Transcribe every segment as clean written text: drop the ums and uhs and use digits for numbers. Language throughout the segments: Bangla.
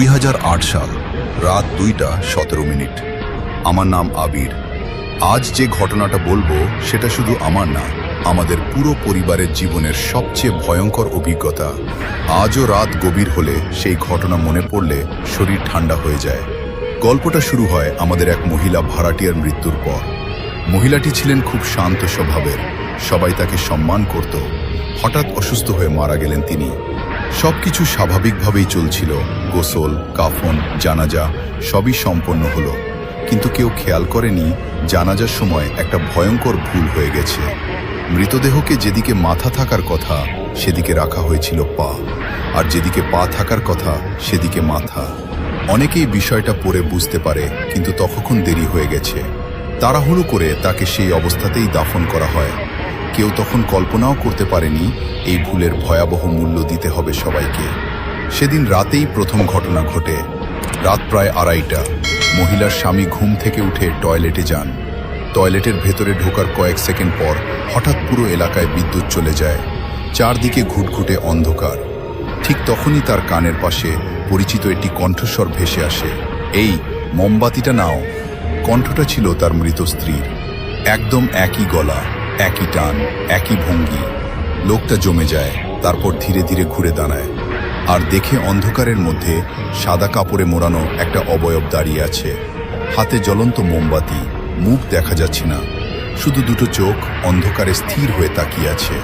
2008 সাল, রাত 2:17। আমার নাম আবির। আজ যে ঘটনাটা বলবো সেটা শুধু আমার না, আমাদের পুরো পরিবারের জীবনের সবচেয়ে ভয়ঙ্কর অভিজ্ঞতা। আজও রাত গভীর হলে সেই ঘটনা মনে পড়লে শরীর ঠান্ডা হয়ে যায়। গল্পটা শুরু হয় আমাদের এক মহিলা ভাড়াটিয়ার মৃত্যুর পর। মহিলাটি ছিলেন খুব শান্ত স্বভাবের, সবাই তাকে সম্মান করত। হঠাৎ অসুস্থ হয়ে মারা গেলেন তিনি। সবকিছু স্বাভাবিকভাবেই চলছিল, গোসল, কাফন, জানাজা সবই সম্পন্ন হলো। কিন্তু কেউ খেয়াল করেনি জানাজার সময় একটা ভয়ঙ্কর ভুল হয়ে গেছে। মৃতদেহকে যেদিকে মাথা থাকার কথা সেদিকে রাখা হয়েছিল পা, আর যেদিকে পা থাকার কথা সেদিকে মাথা। অনেকেই বিষয়টা পড়ে বুঝতে পারে, কিন্তু তখন দেরি হয়ে গেছে। তাড়াহুড়ো করে তাকে সেই অবস্থাতেই দাফন করা হয়। কেউ তখন কল্পনাও করতে পারেনি এই ভুলের ভয়াবহ মূল্য দিতে হবে সবাইকে। সেদিন রাতেই প্রথম ঘটনা ঘটে। রাত প্রায় 2:30। মহিলার স্বামী ঘুম থেকে উঠে টয়লেটে যান। টয়লেটের ভেতরে ঢোকার কয়েক সেকেন্ড পর হঠাৎ পুরো এলাকায় বিদ্যুৎ চলে যায়। চারদিকে ঘুটঘুটে অন্ধকার। ঠিক তখনই তার কানের পাশে পরিচিত একটি কণ্ঠস্বর ভেসে আসে, "এই মোমবাতিটা নাও।" কণ্ঠটা ছিল তার মৃত স্ত্রীর। একদম একই গলা, একই টান, একই ভঙ্গি। লোকটা জমে যায়, তারপর ধীরে ধীরে ঘুরে দাঁড়ায়, আর দেখে অন্ধকারের মধ্যে সাদা কাপড়ে মোড়ানো একটা অবয়ব দাঁড়িয়ে আছে। হাতে জ্বলন্ত মোমবাতি, মুখ দেখা যাচ্ছে না, শুধু দুটো চোখ অন্ধকারে স্থির হয়ে তাকিয়ে আছে।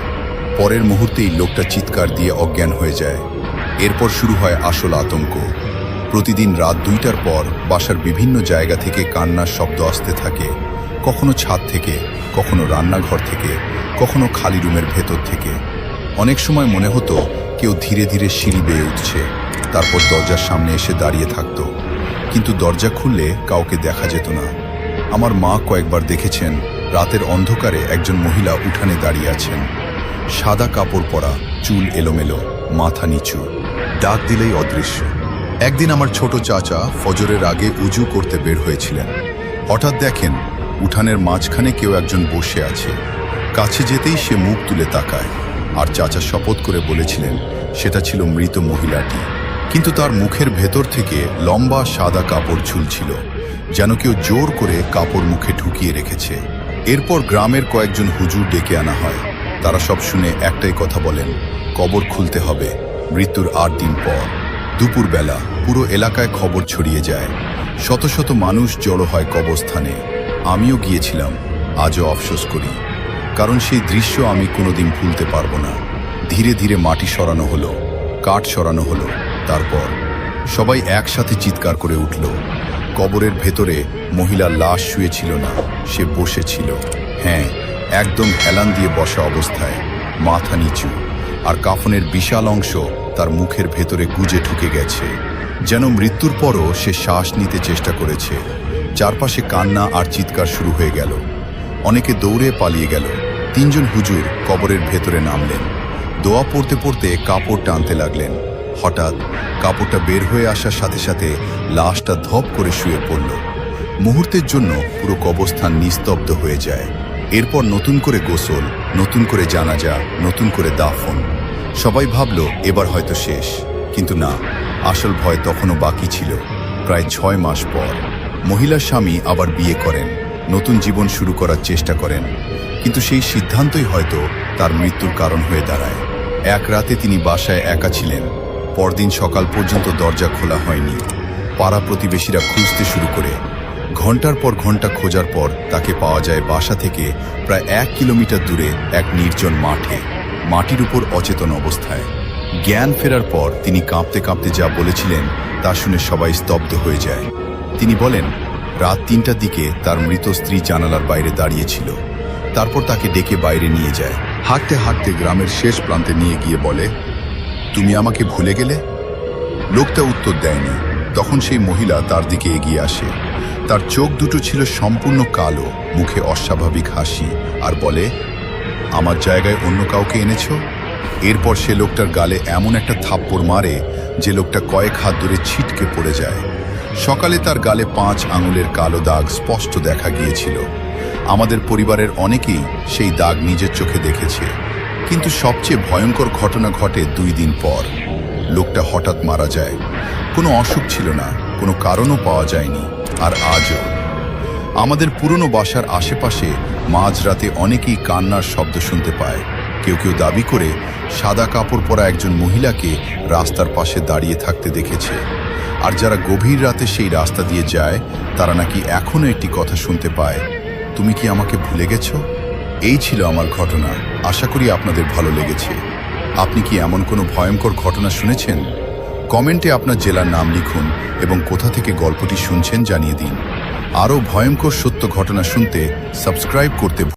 পরের মুহূর্তেই লোকটা চিৎকার দিয়ে অজ্ঞান হয়ে যায়। এরপর শুরু হয় আসল আতঙ্ক। প্রতিদিন রাত 2টার পর বাসার বিভিন্ন জায়গা থেকে কান্নার শব্দ আসতে থাকে। কখনো ছাদ থেকে, কখনো রান্নাঘর থেকে, কখনো খালি রুমের ভেতর থেকে। অনেক সময় মনে হতো কেউ ধীরে ধীরে সিঁড়ি বেয়ে উঠছে, তারপর দরজার সামনে এসে দাঁড়িয়ে থাকতো, কিন্তু দরজা খুললে কাউকে দেখা যেত না। আমার মা কয়েকবার দেখেছেন রাতের অন্ধকারে একজন মহিলা উঠানে দাঁড়িয়ে আছেন, সাদা কাপড় পরা, চুল এলোমেলো, মাথা নিচু, ডাক দিলেই অদৃশ্য। একদিন আমার ছোট চাচা ফজরের আগে উজু করতে বের হয়েছিলেন। হঠাৎ দেখেন উঠানের মাঝখানে কেউ একজন বসে আছে। কাছে যেতেই সে মুখ তুলে তাকায়, আর চাচা শপথ করে বলেছিলেন সেটা ছিল মৃত মহিলাটি। কিন্তু তার মুখের ভেতর থেকে লম্বা সাদা কাপড় ঝুলছিল, যেন কেউ জোর করে কাপড় মুখে ঢুকিয়ে রেখেছে। এরপর গ্রামের কয়েকজন হুজুর ডেকে আনা হয়। তারা সব শুনে একটাই কথা বলেন, কবর খুলতে হবে। মৃত্যুর 8 দিন পর দুপুরবেলা পুরো এলাকায় খবর ছড়িয়ে যায়। শত শত মানুষ জড়ো হয় কবরস্থানে। আমিও গিয়েছিলাম, আজও আফসোস করি, কারণ সেই দৃশ্য আমি কোনোদিন ভুলতে পারবো না। ধীরে ধীরে মাটি সরানো হলো, কাঠ সরানো হলো, তারপর সবাই একসাথে চিৎকার করে উঠল। কবরের ভেতরে মহিলার লাশ শুয়েছিল না, সে বসেছিল। হ্যাঁ, একদম হেলান দিয়ে বসা অবস্থায়, মাথা নিচু, আর কাফনের বিশাল অংশ তার মুখের ভেতরে গুজে ঢুকে গেছে, যেন মৃত্যুর পরও সে শ্বাস নিতে চেষ্টা করেছে। চারপাশে কান্না আর চিৎকার শুরু হয়ে গেল। অনেকে দৌড়ে পালিয়ে গেল। 3 জন হুজুর কবরের ভেতরে নামলেন। দোয়া পড়তে পড়তে কাপড় টানতে লাগলেন। হঠাৎ কাপড়টা বের হয়ে আসার সাথে সাথে লাশটা ধপ করে শুয়ে পড়ল। মুহূর্তের জন্য পুরো কবরস্থান নিস্তব্ধ হয়ে যায়। এরপর নতুন করে গোসল, নতুন করে জানাজা, নতুন করে দাফন। সবাই ভাবল এবার হয়তো শেষ, কিন্তু না, আসল ভয় তখনও বাকি ছিল। প্রায় 6 মাস পর মহিলার স্বামী আবার বিয়ে করেন, নতুন জীবন শুরু করার চেষ্টা করেন, কিন্তু সেই সিদ্ধান্তই হয়তো তার মৃত্যুর কারণ হয়ে দাঁড়ায়। এক রাতে তিনি বাসায় একা ছিলেন। পরদিন সকাল পর্যন্ত দরজা খোলা হয়নি। পাড়া প্রতিবেশীরা খুঁজতে শুরু করে। ঘন্টার পর ঘন্টা খোঁজার পর তাকে পাওয়া যায় বাসা থেকে প্রায় 1 কিলোমিটার দূরে এক নির্জন মাঠে, মাটির উপর অচেতন অবস্থায়। জ্ঞান ফেরার পর তিনি কাঁপতে কাঁপতে যা বলেছিলেন তা শুনে সবাই স্তব্ধ হয়ে যায়। তিনি বলেন, রাত 3টার দিকে তার মৃত স্ত্রী জানালার বাইরে দাঁড়িয়েছিল। তারপর তাকে ডেকে বাইরে নিয়ে যায়। হাঁটতে হাঁটতে গ্রামের শেষ প্রান্তে নিয়ে গিয়ে বলে, "তুমি আমাকে ভুলে গেলে?" লোকটা উত্তর দেয়নি। তখন সেই মহিলা তার দিকে এগিয়ে আসে। তার চোখ দুটো ছিল সম্পূর্ণ কালো, মুখে অস্বাভাবিক হাসি, আর বলে, "আমার জায়গায় অন্য কাউকে এনেছো?" এরপর সে লোকটার গালে এমন একটা থাপ্পড় মারে যে লোকটা কয়েক হাত দূরে ছিটকে পড়ে যায়। সকালে তার গালে 5 আঙুলের কালো দাগ স্পষ্ট দেখা গিয়েছিল। আমাদের পরিবারের অনেকেই সেই দাগ নিজের চোখে দেখেছে। কিন্তু সবচেয়ে ভয়ঙ্কর ঘটনা ঘটে 2 দিন পর। লোকটা হঠাৎ মারা যায়। কোনো অসুখ ছিল না, কোনো কারণও পাওয়া যায়নি। আর আজও আমাদের পুরনো বাসার আশেপাশে মাঝরাতে অনেকেই কান্নার শব্দ শুনতে পায়। কেউ কেউ দাবি করে সাদা কাপড় পরা একজন মহিলাকে রাস্তার পাশে দাঁড়িয়ে থাকতে দেখেছে। আর যারা গভীর রাতে সেই রাস্তা দিয়ে যায় তারা নাকি এখনো একটি কথা শুনতে পায়, তুমি কি আমাকে ভুলে গেছো? এই ছিল আমার ঘটনা। আশা করি আপনাদের ভালো লেগেছে। আপনি কি এমন কোনো ভয়ঙ্কর ঘটনা শুনেছেন? কমেন্টে আপনার জেলার নাম লিখুন এবং কোথা থেকে গল্পটি শুনছেন জানিয়ে দিন। আরও ভয়ঙ্কর সত্য ঘটনা শুনতে সাবস্ক্রাইব করতে